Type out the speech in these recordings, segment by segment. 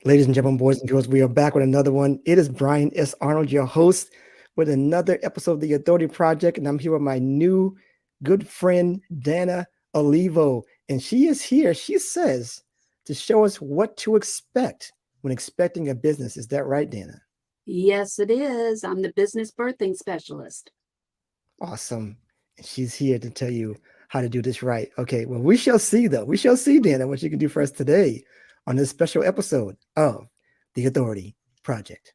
Ladies and gentlemen, boys and girls, we are back with another one. It is Brian S. Arnold, your host, with another episode of the Authority Project. And I'm here with my new good friend, Danna Olivo. And she is here, she says, to show us what to expect when expecting a business. Is that right, Danna? Yes, it is. I'm the business birthing specialist. Awesome. And she's here to tell you how to do this right. Okay, well, we shall see, though. We shall see, Danna, what you can do for us today on this special episode of the Authority Project.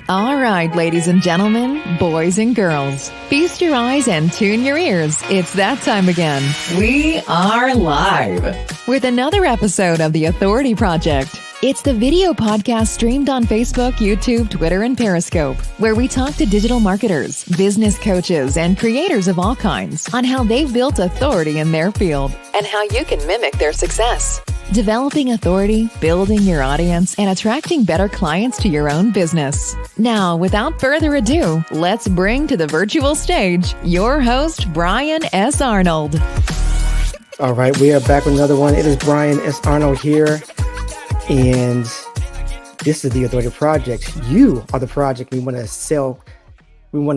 All right, ladies and gentlemen, boys and girls, feast your eyes and tune your ears. It's that time again. We are live with another episode of The Authority Project. It's the video podcast streamed on Facebook, YouTube, Twitter, and Periscope, where we talk to digital marketers, business coaches, and creators of all kinds on how they've built authority in their field and how you can mimic their success. Developing authority, building your audience, and attracting better clients to your own business. Now, without further ado, let's bring to the virtual stage your host, Brian S. Arnold. All right, we are back with another one. It is Brian S. Arnold here, and this is the Authority Project. You are the project we want to sell. What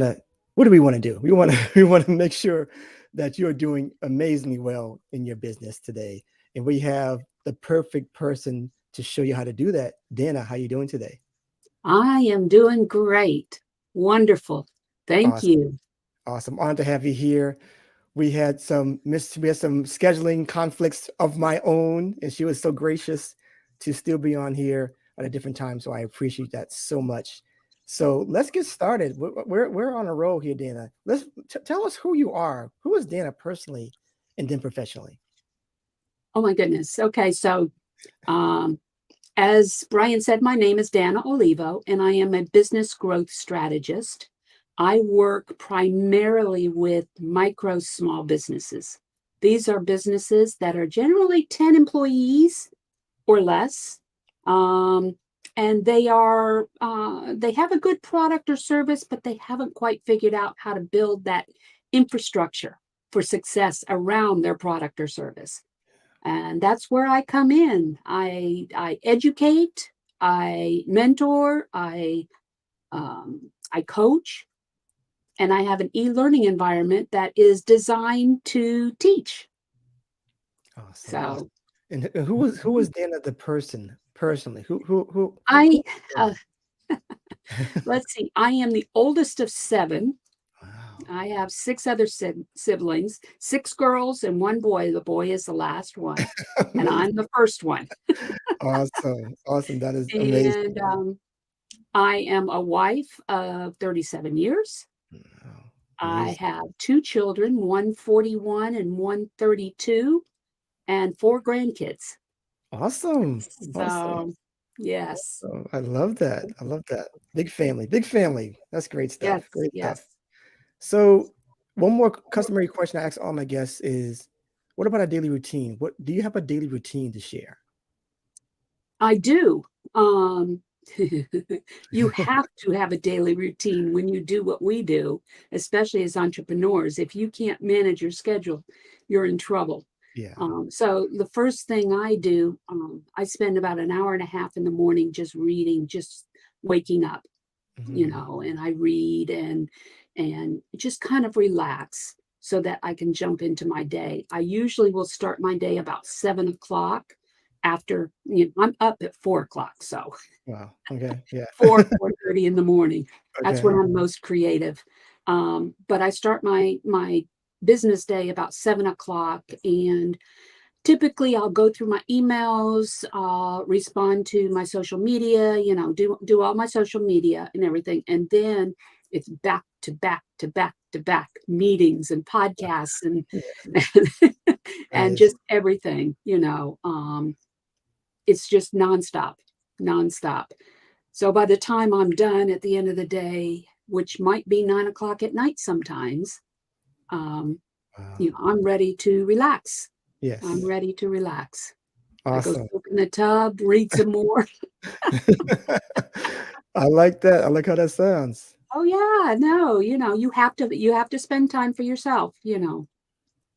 do we want to do? We want to make sure that you're doing amazingly well in your business today. And we have the perfect person to show you how to do that. Danna, how you doing today? I am doing great. Wonderful. Thank Awesome. you. Awesome. Honored to have you here. We had some scheduling conflicts of my own, and she was so gracious to still be on here at a different time. So I appreciate that so much. So let's get started. We're on a roll here, Danna. Let's tell us who you are. Who is Danna personally and then professionally? Oh my goodness. Okay, so as Brian said, my name is Danna Olivo, and I am a business growth strategist. I work primarily with micro small businesses. These are businesses that are generally 10 employees or less. And they have a good product or service, but they haven't quite figured out how to build that infrastructure for success around their product or service. And that's where I come in. I educate, I mentor, I coach, and I have an e-learning environment that is designed to teach. Awesome. So, and who was Danna the person personally? Who I let's see. I am the oldest of 7. Wow. I have 6 other siblings, 6 girls and 1 boy. The boy is the last one, and I'm the first one. Awesome. That is amazing. And I am a wife of 37 years. Wow. I have 2 children, one 41 and one 32, and 4 grandkids. Awesome. So, yes. So I love that. Big family. That's great stuff. Yes, Great stuff. yes. So one more customary question I ask all my guests is, what about a daily routine? What do you have a daily routine to share? I do. You have to have a daily routine when you do what we do, especially as entrepreneurs. If you can't manage your schedule, you're in trouble. Yeah. So the first thing I do, I spend about an hour and a half in the morning just reading, just waking up, and I read and just kind of relax so that I can jump into my day. I usually will start my day about 7 o'clock after, I'm up at 4 o'clock. So Wow. Okay. Yeah. 4:30 in the morning. That's Okay. when I'm most creative. But I start my business day about 7 o'clock, and typically I'll go through my emails, respond to my social media, do all my social media and everything. And then it's back to back to back to back meetings and podcasts and and just everything, it's just nonstop. So by the time I'm done at the end of the day, which might be 9 o'clock at night sometimes, Wow. I'm ready to relax. Yes. I'm ready to relax. I go Awesome. soak in the tub, read some more. I like that. I like how that sounds. Oh yeah, no, you have to spend time for yourself,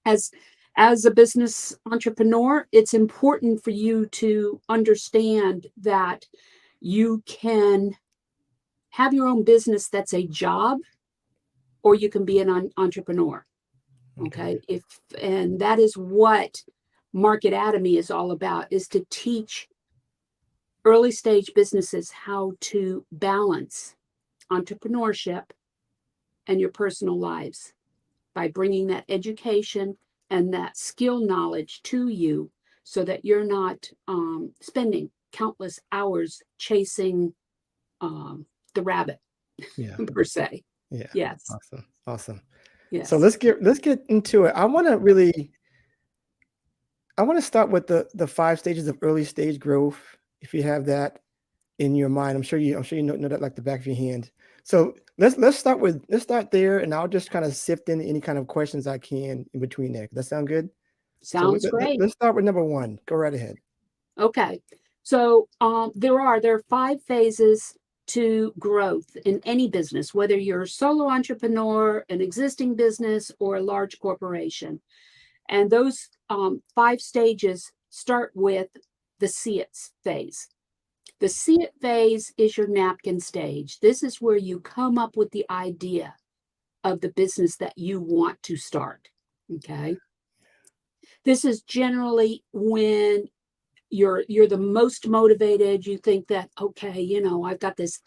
as As a business entrepreneur, it's important for you to understand that you can have your own business that's a job, or you can be an entrepreneur. Okay. And that is what MarketAtomy is all about, is to teach early stage businesses how to balance entrepreneurship and your personal lives by bringing that education and that skill knowledge to you, so that you're not spending countless hours chasing the rabbit, Yeah. per se. Yeah. Yes. Awesome. Yes. So let's get into it. I want to start with the 5 stages of early stage growth. If you have that in your mind, I'm sure you know that like the back of your hand. So let's start there, and I'll just kind of sift in any kind of questions I can in between there. Does that sound good? Sounds great. Let's start with number 1. Go right ahead. Okay. So there are 5 phases to growth in any business, whether you're a solo entrepreneur, an existing business, or a large corporation. And those 5 stages start with the see it phase. The see it phase is your napkin stage. This is where you come up with the idea of the business that you want to start. Okay. This is generally when you're the most motivated. You think that, okay, I've got this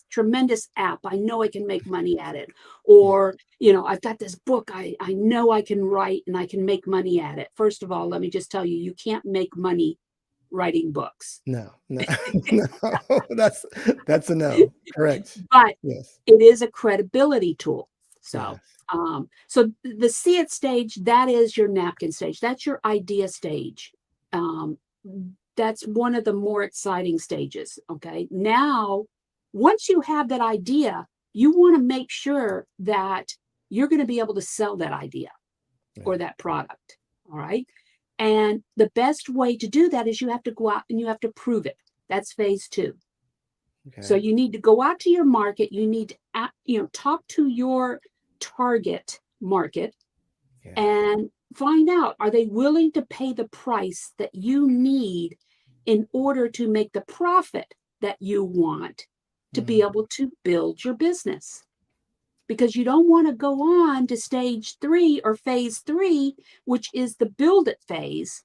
tremendous app. I know I can make money at it. Or, I've got this book I know I can write and I can make money at it. First of all, let me just tell you, you can't make money writing books. No, no, that's a no. Correct. But Yes. it is a credibility tool. So, Yes. So the see it stage, that is your napkin stage. That's your idea stage. That's one of the more exciting stages. Okay. Now, once you have that idea, you want to make sure that you're going to be able to sell that idea or that product. All right. And the best way to do that is you have to go out and you have to prove it. That's phase 2. Okay. So you need to go out to your market. You need to, talk to your target market and find out, are they willing to pay the price that you need in order to make the profit that you want to be able to build your business? Because you don't want to go on to stage 3 or phase 3, which is the build it phase.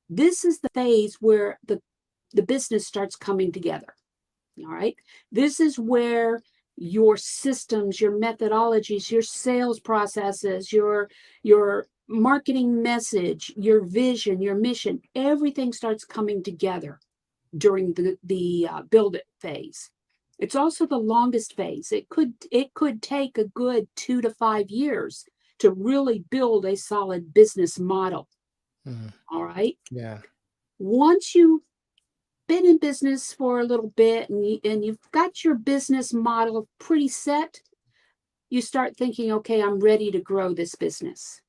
This is the phase where the business starts coming together. All right. This is where your systems, your methodologies, your sales processes, your marketing message, your vision, your mission, everything starts coming together during the build it phase. It's also the longest phase. It could take a good 2 to 5 years to really build a solid business model. All right. Yeah. Once you've been in business for a little bit and you've got your business model pretty set, you start thinking, okay, I'm ready to grow this business.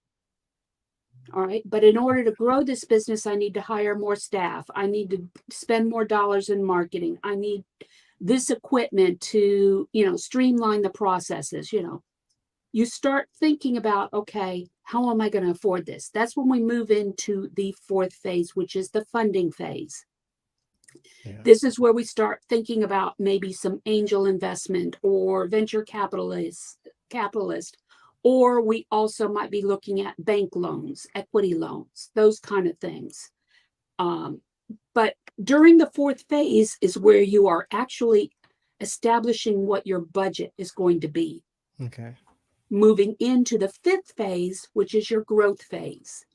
All right. But in order to grow this business, I need to hire more staff. I need to spend more dollars in marketing. I need this equipment to, streamline the processes. You start thinking about, okay, how am I going to afford this? That's when we move into the 4th phase, which is the funding phase. Yeah. This is where we start thinking about maybe some angel investment or venture capitalist, or we also might be looking at bank loans, equity loans, those kind of things. But during the 4th phase is where you are actually establishing what your budget is going to be. Okay. Moving into the 5th phase, which is your growth phase.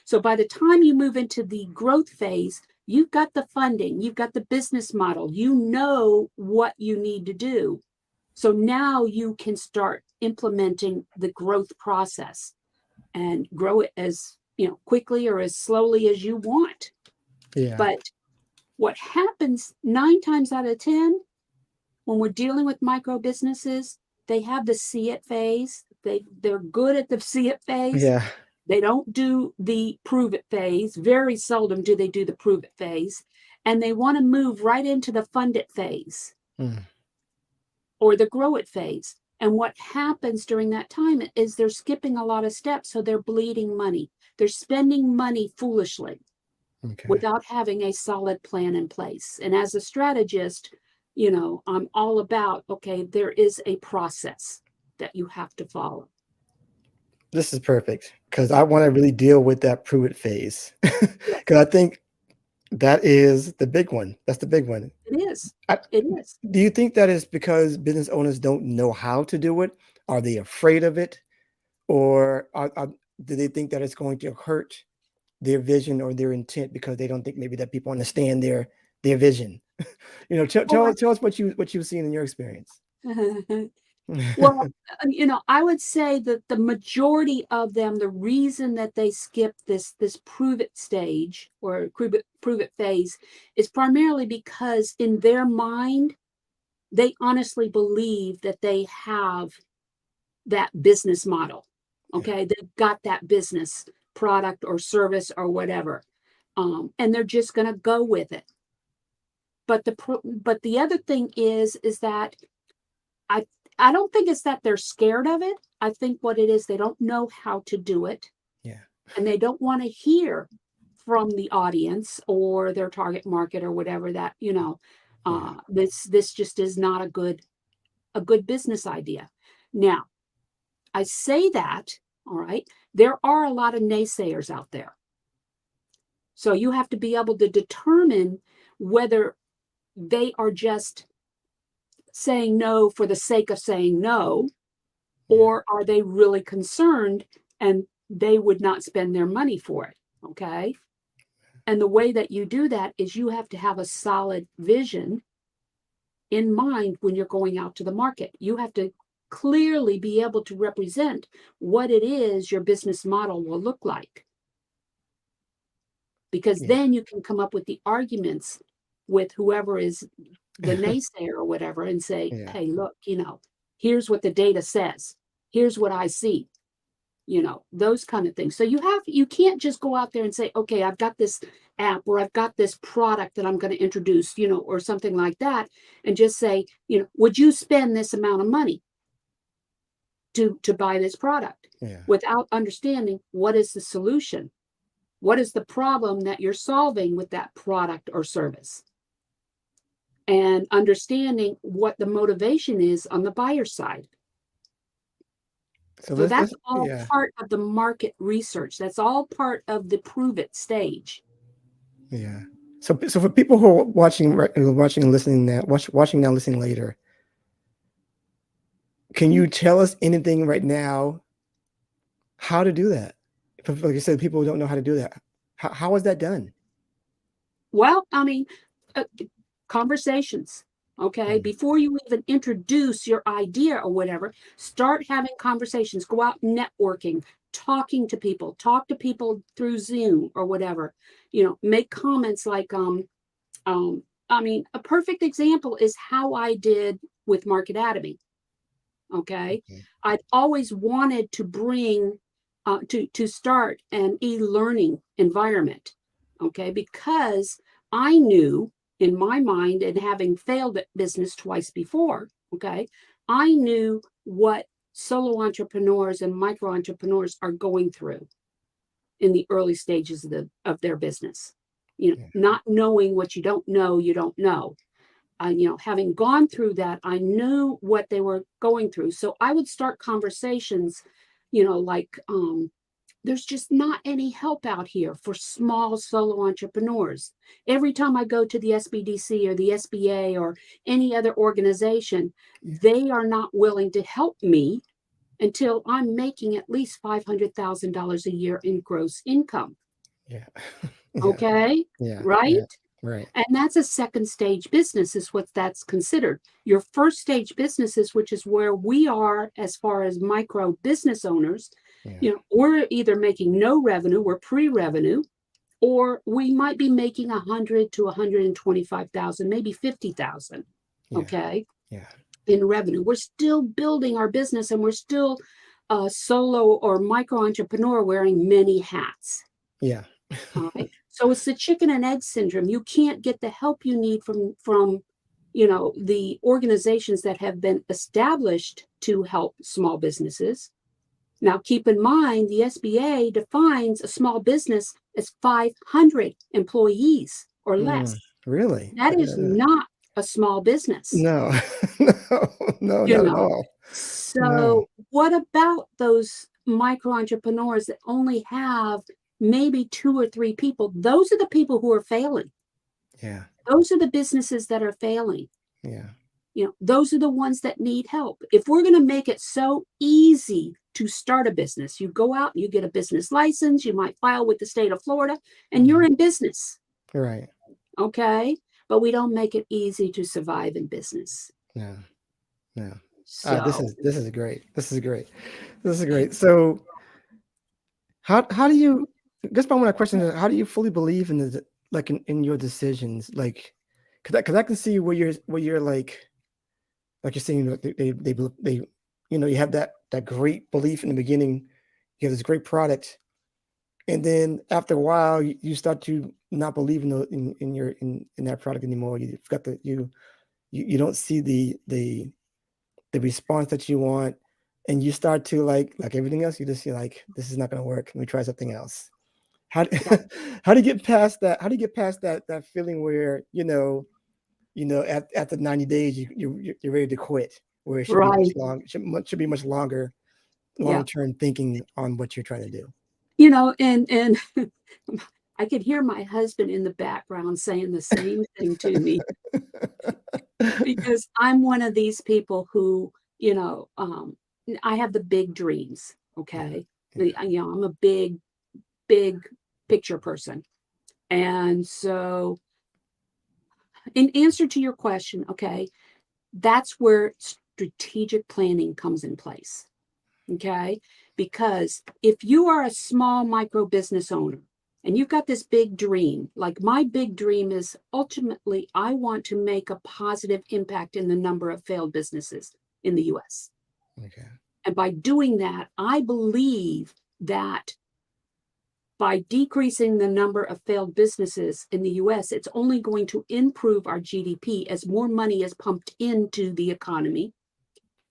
So by the time you move into the growth phase, you've got the funding, you've got the business model, you know what you need to do. So now you can start implementing the growth process and grow it as quickly or as slowly as you want. Yeah. But what happens 9 times out of 10 when we're dealing with micro businesses, they have the see it phase. They're good at the see it phase. Yeah. They don't do the prove it phase. Very seldom do they do the prove it phase. And they want to move right into the fund it phase or the grow it phase. And what happens during that time is they're skipping a lot of steps. So they're bleeding money. They're spending money foolishly without having a solid plan in place. And as a strategist, I'm all about, okay, there is a process that you have to follow. This is perfect because I want to really deal with that prove it phase because I think that is the big one. That's the big one. It is. It is. Do you think that is because business owners don't know how to do it? Are they afraid of it? Or do they think that it's going to hurt their vision or their intent because they don't think maybe that people understand their vision? Tell us what you've seen in your experience. Well, I would say that the majority of them, the reason that they skip this prove it stage or prove it phase is primarily because in their mind, they honestly believe that they have that business model. Okay. They've got that business product or service or whatever. And they're just going to go with it. But the other thing is that I don't think it's that they're scared of it. I think what it is, they don't know how to do it. Yeah. And they don't want to hear from the audience or their target market or whatever that, this just is not a good business idea. Now, I say that, all right, there are a lot of naysayers out there. So you have to be able to determine whether they are just saying no for the sake of saying no, or are they really concerned and they would not spend their money for it? Okay. And the way that you do that is you have to have a solid vision in mind when you're going out to the market. You have to clearly be able to represent what it is your business model will look like. Because then you can come up with the arguments with whoever is the naysayer or whatever and say, hey, look, here's what the data says. Here's what I see, those kind of things. So you can't just go out there and say, okay, I've got this app or I've got this product that I'm going to introduce, or something like that. And just say, would you spend this amount of money to buy this product without understanding what is the solution? What is the problem that you're solving with that product or service? And understanding what the motivation is on the buyer side. So that's all part of the market research. That's all part of the prove it stage. Yeah. So for people who are watching and listening now, watching now, listening later, can you tell us anything right now how to do that? Like I said, people don't know how to do that. How is that done? Well, conversations. Okay. Before you even introduce your idea or whatever, start having conversations, go out networking, talk to people through Zoom or whatever, make comments like, a perfect example is how I did with MarketAtomy. Okay. I've always wanted to bring, to start an e-learning environment. Okay. Because I knew in my mind, and having failed at business twice before, okay, I knew what solo entrepreneurs and micro entrepreneurs are going through in the early stages of their business. Not knowing what you don't know. Having gone through that, I knew what they were going through. So I would start conversations, like, there's just not any help out here for small solo entrepreneurs. Every time I go to the SBDC or the SBA or any other organization, they are not willing to help me until I'm making at least $500,000 a year in gross income. Okay. Right. Right. And that's a second stage business is what that's considered. Your first stage businesses, which is where we are as far as micro business owners, we're either making no revenue, we're pre-revenue, or we might be making 100 to 125,000, maybe 50,000. Okay. In revenue. We're still building our business and we're still a solo or micro entrepreneur wearing many hats. Yeah. All right. So it's the chicken and egg syndrome. You can't get the help you need from the organizations that have been established to help small businesses. Now, keep in mind, the SBA defines a small business as 500 employees or less. Really? That is not a small business. No, no, you not at know. all. No. So what about those micro entrepreneurs that only have maybe 2 or 3 people? Those are the people who are failing. Yeah. Those are the businesses that are failing. Yeah. Those are the ones that need help. If we're going to make it so easy to start a business, you go out, you get a business license, you might file with the state of Florida, and you're in business. Right. Okay. But we don't make it easy to survive in business. Yeah. Yeah. This So is great. This is great. This is great. So how do you, just one of my questions is, how do you fully believe in the, like in your decisions? Like, cause I can see where you're like you're saying, they you have that great belief in the beginning, you have this great product, and then after a while you start to not believe in that product anymore. You've got you don't see the response that you want, and you start to like everything else, you just see like, this is not going to work. Let me try something else. How how do you get past that? How do you get past that feeling where after 90 days you're ready to quit, where it should be much right. long, should be much longer, Yeah. long-term thinking on what you're trying to do? And I could hear my husband in the background saying the same thing to me, because I'm one of these people who, I have the big dreams. Okay. Yeah. I'm a big picture person. And so, in answer to your question, okay, that's where strategic planning comes in place. Okay. Because if you are a small micro business owner and you've got this big dream, like my big dream is ultimately, I want to make a positive impact in the number of failed businesses in the US. Okay. And by doing that, I believe that by decreasing the number of failed businesses in the US, it's only going to improve our GDP as more money is pumped into the economy,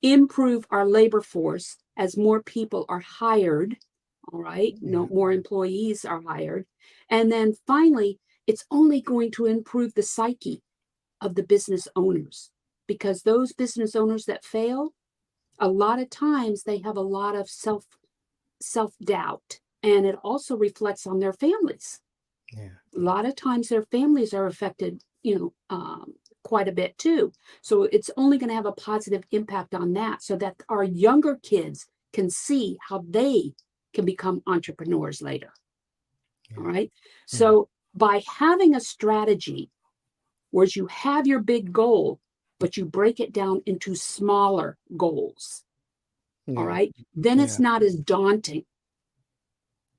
improve our labor force as more people are hired. All right. No more employees are hired. And then finally, it's only going to improve the psyche of the business owners, because those business owners that fail, a lot of times they have a lot of self-doubt, and it also reflects on their families. Yeah. A lot of times their families are affected, quite a bit too. So it's only going to have a positive impact on that, so that our younger kids can see how they can become entrepreneurs later. Yeah. All right. So by having a strategy where you have your big goal, but you break it down into smaller goals. Yeah. All right. Then it's not as daunting.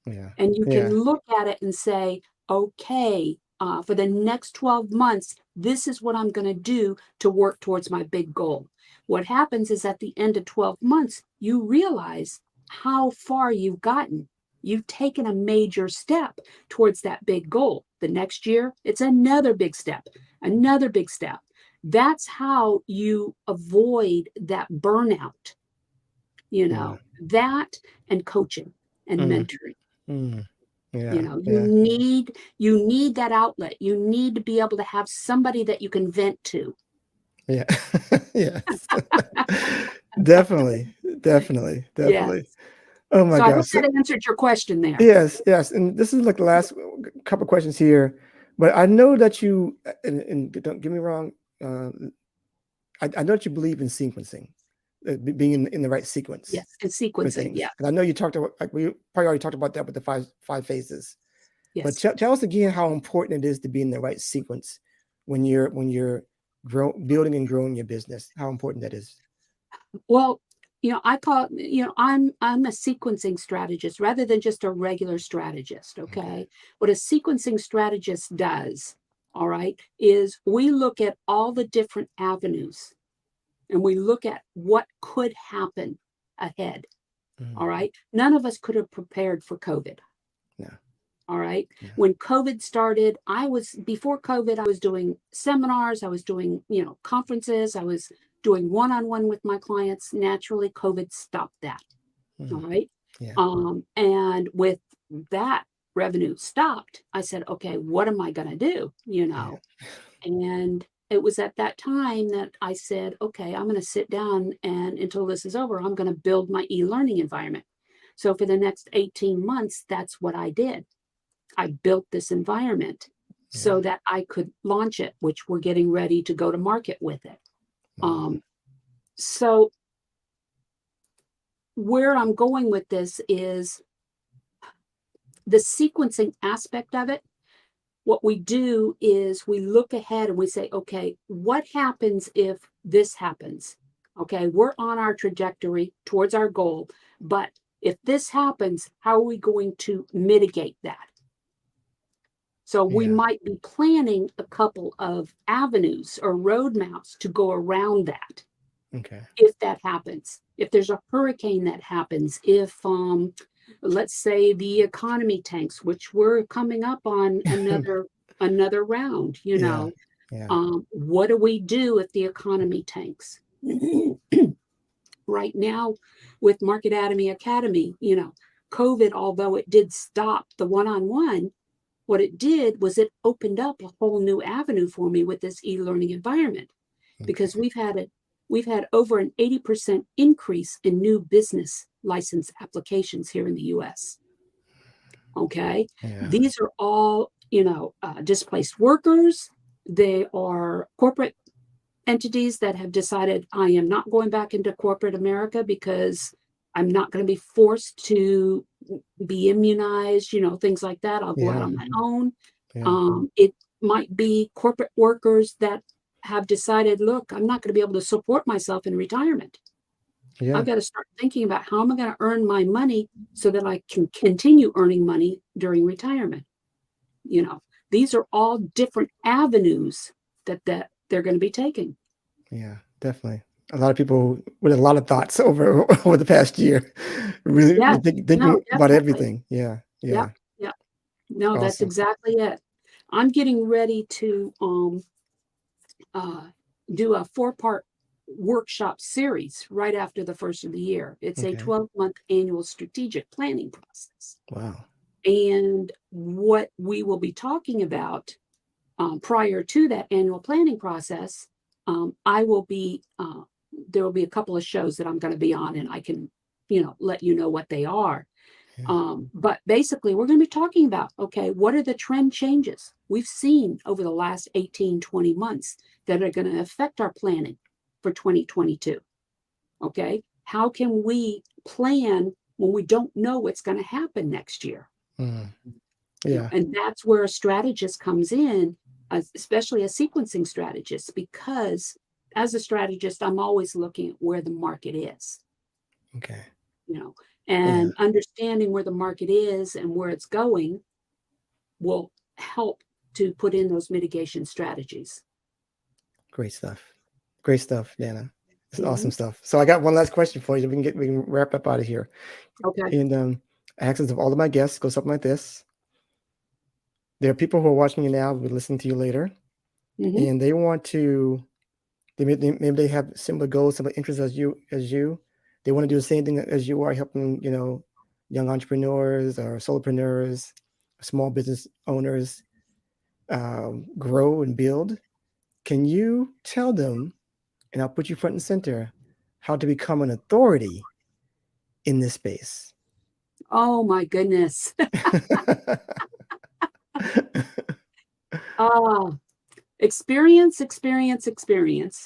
Yeah. And you Yeah. can look at it and say, okay, for the next 12 months, this is what I'm going to do to work towards my big goal. What happens is at the end of 12 months, you realize how far you've gotten. You've taken a major step towards that big goal. The next year, it's another big step, another big step. That's how you avoid that burnout, that and coaching and mentoring. Yeah. You need that outlet. You need to be able to have somebody that you can vent to. Yeah. Yes. Definitely. Yes. Oh my So I hope gosh. that answered your question there. Yes. And this is like the last couple questions here, but I know that you, and don't get me wrong, I know that you believe in sequencing, being in the right sequence Yes, and for sequencing. things. Yeah. And I know you talked about, like, we probably already talked about that with the five phases. But Yes. tell us again how important it is to be in the right sequence when you're building and growing your business. How important that is. Well, I call I'm a sequencing strategist rather than just a regular strategist. Okay. What a sequencing strategist does, all right, is we look at all the different avenues and we look at what could happen ahead. All right. None of us could have prepared for COVID. No. All right. Yeah. When COVID started, before COVID, I was doing seminars, I was doing, conferences, I was doing one-on-one with my clients. Naturally, COVID stopped that. All right. Yeah. And with that revenue stopped, I said, okay, what am I going to do? And it was at that time that I said, okay, I'm going to sit down and until this is over, I'm going to build my e-learning environment. So for the next 18 months, that's what I did. I built this environment so that I could launch it, which we're getting ready to go to market with it. So where I'm going with this is the sequencing aspect of it. What we do is we look ahead and we say, okay, what happens if this happens? Okay, we're on our trajectory towards our goal, but if this happens, how are we going to mitigate that? So we might be planning a couple of avenues or roadmaps to go around that. Okay. If that happens, if there's a hurricane that happens, if let's say the economy tanks, which we're coming up on another round, what do we do if the economy tanks? Right now with MarketAtomy.Academy, COVID, although it did stop the one-on-one, what it did was it opened up a whole new avenue for me with this e-learning environment, because we've had over an 80% increase in new business license applications here in the U.S. Okay. Yeah. These are all, displaced workers. They are corporate entities that have decided I am not going back into corporate America because I'm not going to be forced to be immunized, things like that. I'll go out on my own. Yeah. It might be corporate workers that have decided, look, I'm not going to be able to support myself in retirement. Yeah. I've got to start thinking about how am I going to earn my money so that I can continue earning money during retirement. These are all different avenues that they're going to be taking. Yeah, definitely. A lot of people with a lot of thoughts over the past year, really thinking about everything. Yeah. Yeah. No, that's Awesome. exactly it. I'm getting ready to do a 4-part workshop series right after the first of the year. It's a 12-month annual strategic planning process. Wow. And what we will be talking about prior to that annual planning process, there will be a couple of shows that I'm going to be on, and I can, let you know what they are. But basically, we're going to be talking about, okay, what are the trend changes we've seen over the last 18, 20 months that are going to affect our planning for 2022? Okay, how can we plan when we don't know what's going to happen next year? Yeah. And that's where a strategist comes in, especially a sequencing strategist, because as a strategist, I'm always looking at where the market is. Okay. And understanding where the market is and where it's going will help to put in those mitigation strategies. Great stuff. Great stuff, Danna. It's awesome stuff. So I got one last question for you. We can wrap up out of here. Okay. And access of all of my guests goes something like this. There are people who are watching you now, will be listening to you later, and they want to. Maybe they have similar goals, similar interests as you. They want to do the same thing as you are, helping young entrepreneurs or solopreneurs, small business owners grow and build. Can you tell them, and I'll put you front and center, how to become an authority in this space? Oh my goodness. Experience,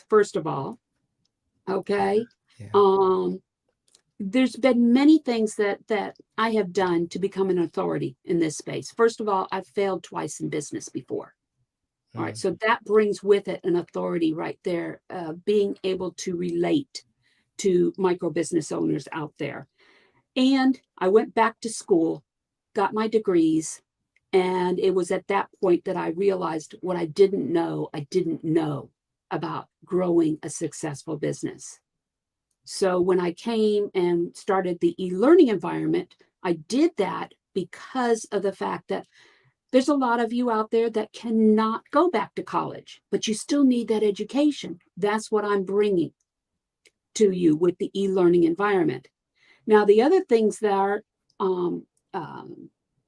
first of all. Okay. There's been many things that I have done to become an authority in this space. First of all, I've failed twice in business before. All right. So that brings with it an authority right there, being able to relate to micro business owners out there. And I went back to school, got my degrees, and it was at that point that I realized what I didn't know about growing a successful business. So when I came and started the e-learning environment, I did that because of the fact that there's a lot of you out there that cannot go back to college, but you still need that education. That's what I'm bringing to you with the e-learning environment. Now, the other things that are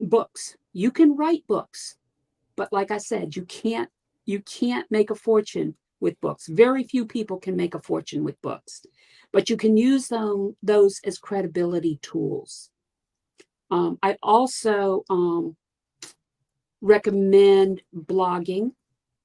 books. You can write books, but like I said, you can't make a fortune with books. Very few people can make a fortune with books, but you can use those as credibility tools. I also recommend blogging.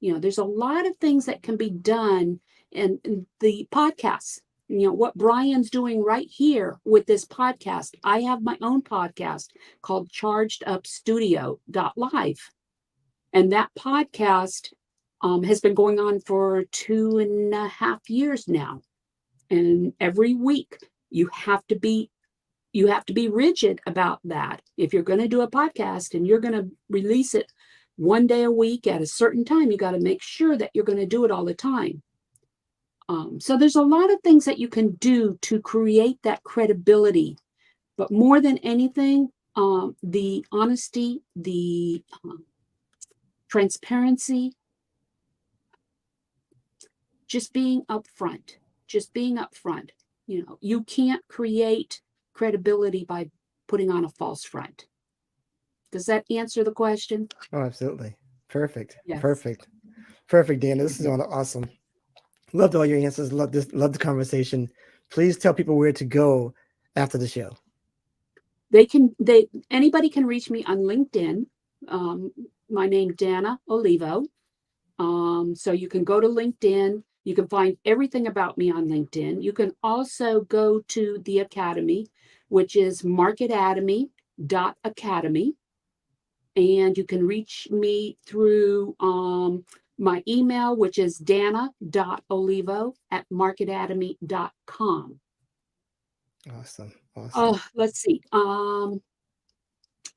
There's a lot of things that can be done in the podcasts. What Brian's doing right here with this podcast. I have my own podcast called ChargedUpStudio.live. And that podcast has been going on for 2.5 years now. And every week you have to be rigid about that. If you're going to do a podcast and you're going to release it one day a week at a certain time, you got to make sure that you're going to do it all the time. So there's a lot of things that you can do to create that credibility. But more than anything, the honesty, the transparency, just being upfront. You can't create credibility by putting on a false front. Does that answer the question? Oh, absolutely. Perfect. Yes. Perfect, Danna. This is awesome. Loved all your answers. Loved the conversation. Please tell people where to go after the show. Anybody can reach me on LinkedIn. My name, Danna Olivo. So you can go to LinkedIn. You can find everything about me on LinkedIn. You can also go to the Academy, which is MarketAtomy.Academy. And you can reach me through my email, which is danna.olivo@marketatomy.com. Awesome. Let's see.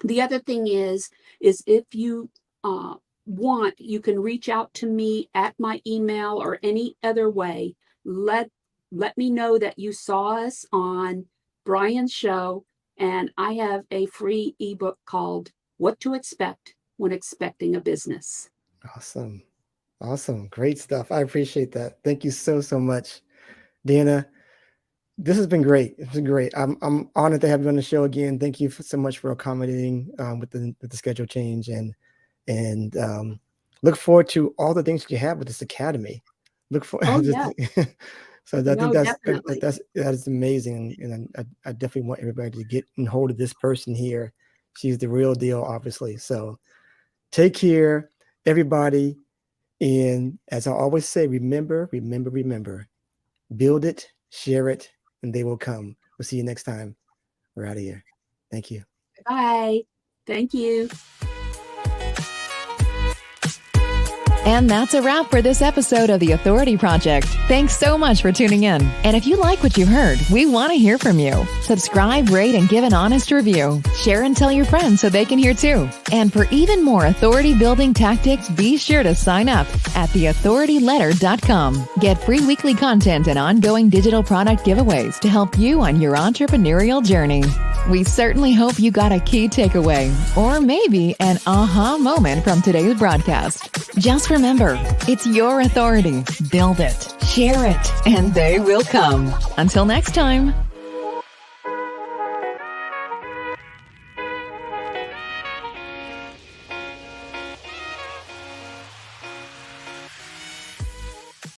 The other thing is if you want, you can reach out to me at my email or any other way. Let me know that you saw us on Brian's show, and I have a free ebook called What to Expect When Expecting a Business. Awesome. Great stuff. I appreciate that. Thank you so much, Danna. This has been great. It's been great. I'm honored to have you on the show again. Thank you so much for accommodating with the schedule change, and look forward to all the things that you have with this academy. Look for. Yeah. So I think that is amazing, and I definitely want everybody to get and hold of this person here. She's the real deal, obviously. So take care, everybody. And as I always say, remember, build it, share it, and they will come. We'll see you next time. We're out of here. Thank you. Bye. Thank you. And that's a wrap for this episode of The Authority Project. Thanks so much for tuning in. And if you like what you heard, we want to hear from you. Subscribe, rate, and give an honest review. Share and tell your friends so they can hear too. And for even more authority building tactics, be sure to sign up at theauthorityletter.com. Get free weekly content and ongoing digital product giveaways to help you on your entrepreneurial journey. We certainly hope you got a key takeaway, or maybe an aha moment from today's broadcast. Just remember, it's your authority. Build it, share it, and they will come. Until next time.